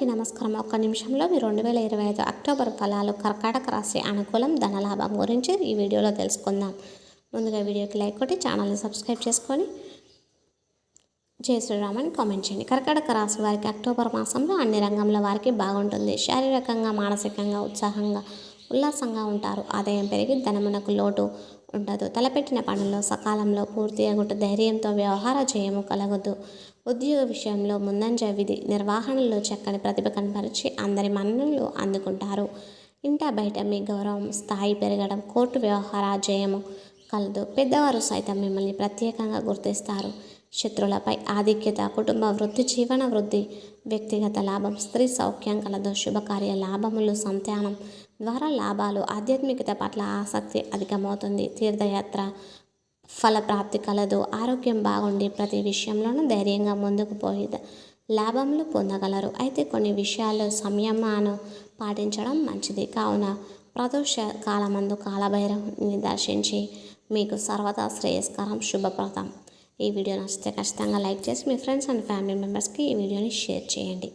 నమస్కారం. ఒక్క నిమిషంలో మీ 2025 అక్టోబర్ ఫలాలు. కర్కాటక రాశి అనుకూలం, ధనలాభం గురించి ఈ వీడియోలో తెలుసుకుందాం. ముందుగా వీడియోకి లైక్ కొట్టి ఛానల్ని సబ్స్క్రైబ్ చేసుకొని జై శ్రీరామ్ అని కామెంట్ చేయండి. కర్కాటక రాశి వారికి అక్టోబర్ మాసంలో అన్ని రంగంలో వారికి బాగుంటుంది. శారీరకంగా, మానసికంగా ఉత్సాహంగా, ఉల్లాసంగా ఉంటారు. ఆదాయం పెరిగి ధనమునకు లోటు ఉండదు. తలపెట్టిన పనుల్లో సకాలంలో పూర్తి అగుట, ధైర్యంతో వ్యవహార జయము కలగదు. ఉద్యోగ విషయంలో ముందంజ, విధి నిర్వహణలో చక్కని ప్రతిభ కనపరిచి అందరి మన్ననలు అందుకుంటారు. ఇంట బయట మీ గౌరవం స్థాయి పెరగడం, కోర్టు వ్యవహార జయము కలదు. పెద్దవారు సైతం మిమ్మల్ని ప్రత్యేకంగా గుర్తిస్తారు. శత్రులపై ఆధిక్యత, కుటుంబ వృద్ధి, జీవన వృద్ధి, వ్యక్తిగత లాభం, స్త్రీ సౌఖ్యం కలదు. శుభకార్య లాభములు, సంతానం ద్వారా లాభాలు, ఆధ్యాత్మికత పట్ల ఆసక్తి అధికమవుతుంది. తీర్థయాత్ర ఫలప్రాప్తి కలదు. ఆరోగ్యం బాగుండి ప్రతి విషయంలోనూ ధైర్యంగా ముందుకు పోయి లాభములు పొందగలరు. అయితే కొన్ని విషయాల్లో సంయమాను పాటించడం మంచిది. కావున ప్రదోష కాలమందు కాలభైరవుని దర్శించి మీకు సర్వదా శ్రేయస్కరం, శుభప్రదం. ఈ వీడియో నచ్చితే ఖచ్చితంగా లైక్ చేసి మీ ఫ్రెండ్స్ అండ్ ఫ్యామిలీ మెంబర్స్కి ఈ వీడియోని షేర్ చేయండి.